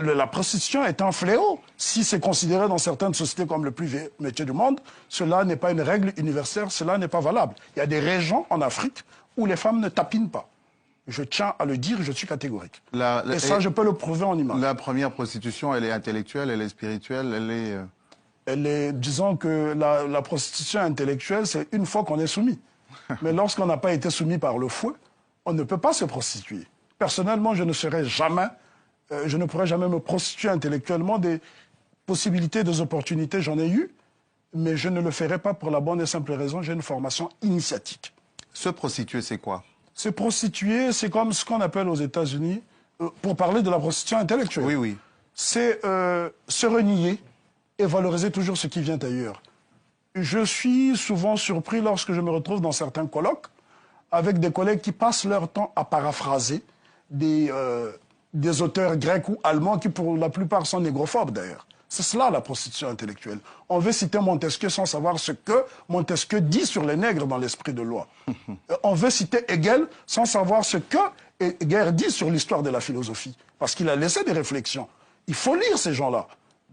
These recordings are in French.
La prostitution est un fléau. Si c'est considéré dans certaines sociétés comme le plus vieux métier du monde, cela n'est pas une règle universelle, cela n'est pas valable. Il y a des régions en Afrique où les femmes ne tapinent pas. Je tiens à le dire, je suis catégorique. Et ça, je peux le prouver en image. La première prostitution, elle est intellectuelle, elle est spirituelle, elle est... Disons que la prostitution intellectuelle, c'est une fois qu'on est soumis. Mais lorsqu'on n'a pas été soumis par le fouet, on ne peut pas se prostituer. Personnellement, je ne serai jamais... je ne pourrais jamais me prostituer intellectuellement. Des possibilités, des opportunités, j'en ai eu, mais je ne le ferai pas pour la bonne et simple raison, j'ai une formation initiatique. Se prostituer, c'est quoi? Se prostituer, c'est comme ce qu'on appelle aux États-Unis, pour parler de la prostitution intellectuelle. Oui, oui. C'est se renier et valoriser toujours ce qui vient ailleurs. Je suis souvent surpris lorsque je me retrouve dans certains colloques avec des collègues qui passent leur temps à paraphraser des auteurs grecs ou allemands qui, pour la plupart, sont négrophobes, d'ailleurs. C'est cela, la prostitution intellectuelle. On veut citer Montesquieu sans savoir ce que Montesquieu dit sur les nègres dans l'esprit de loi. On veut citer Hegel sans savoir ce que Hegel dit sur l'histoire de la philosophie. Parce qu'il a laissé des réflexions. Il faut lire ces gens-là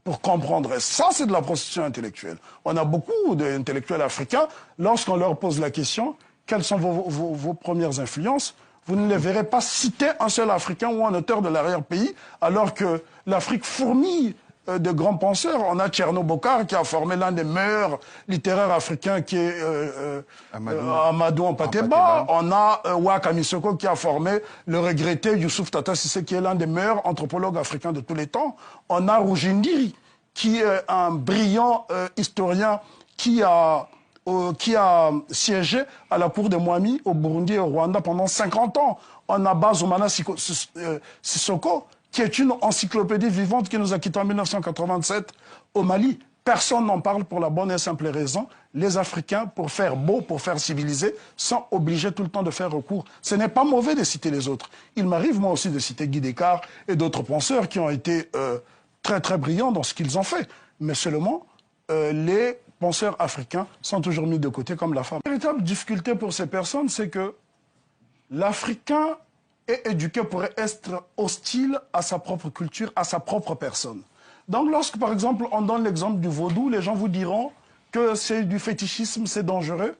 pour comprendre. Et ça, c'est de la prostitution intellectuelle. On a beaucoup d'intellectuels africains. Lorsqu'on leur pose la question, quelles sont vos premières influences ? Vous ne les verrez pas citer un seul Africain ou un auteur de l'arrière-pays, alors que l'Afrique fourmille de grands penseurs. On a Tcherno Bokar qui a formé l'un des meilleurs littéraires africains qui est Amadou Ampateba. On a Waka Misoko qui a formé le regretté Youssouf Tata Sissé qui est l'un des meilleurs anthropologues africains de tous les temps. On a Rujindiri qui est un brillant historien qui a siégé à la cour de Mwami au Burundi et au Rwanda pendant 50 ans. On a Bazoumana Sissoko, qui est une encyclopédie vivante qui nous a quittés en 1987 au Mali. Personne n'en parle pour la bonne et simple raison. Les Africains, pour faire beau, pour faire civilisé, sont obligés tout le temps de faire recours. Ce n'est pas mauvais de citer les autres. Il m'arrive moi aussi de citer Guy Descartes et d'autres penseurs qui ont été très très brillants dans ce qu'ils ont fait. Mais seulement, les penseurs africains sont toujours mis de côté comme la femme. La véritable difficulté pour ces personnes, c'est que l'Africain est éduqué pour être hostile à sa propre culture, à sa propre personne. Donc lorsque, par exemple, on donne l'exemple du vaudou, les gens vous diront que c'est du fétichisme, c'est dangereux,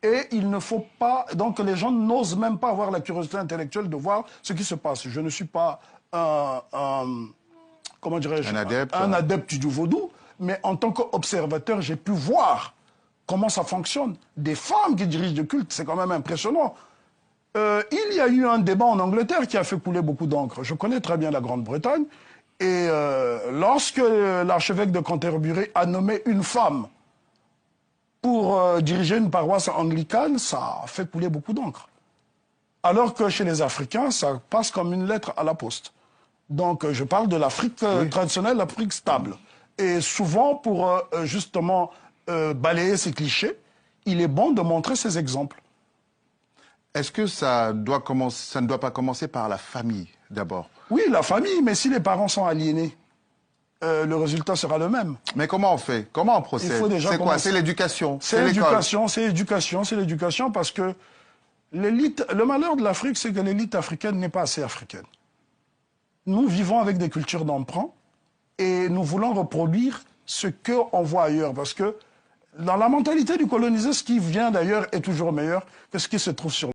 et il ne faut pas... Donc les gens n'osent même pas avoir la curiosité intellectuelle de voir ce qui se passe. Je ne suis pas comment dirais-je, un adepte du vaudou, mais en tant qu'observateur, j'ai pu voir comment ça fonctionne. Des femmes qui dirigent des cultes, c'est quand même impressionnant. Il y a eu un débat en Angleterre qui a fait couler beaucoup d'encre. Je connais très bien la Grande-Bretagne. Et lorsque l'archevêque de Canterbury a nommé une femme pour diriger une paroisse anglicane, ça a fait couler beaucoup d'encre. Alors que chez les Africains, ça passe comme une lettre à la poste. Donc je parle de l'Afrique traditionnelle, l'Afrique stable. Et souvent, pour justement balayer ces clichés, il est bon de montrer ces exemples. Est-ce que ça ne doit pas commencer par la famille, d'abord? Oui, la famille, mais si les parents sont aliénés, le résultat sera le même. Mais comment on fait? Comment on procède? C'est quoi? C'est l'éducation? C'est l'éducation, c'est l'éducation, c'est l'éducation, parce que l'élite... Le malheur de l'Afrique, c'est que l'élite africaine n'est pas assez africaine. Nous vivons avec des cultures d'emprunt et nous voulons reproduire ce qu'on voit ailleurs, parce que dans la mentalité du colonisé, ce qui vient d'ailleurs est toujours meilleur que ce qui se trouve sur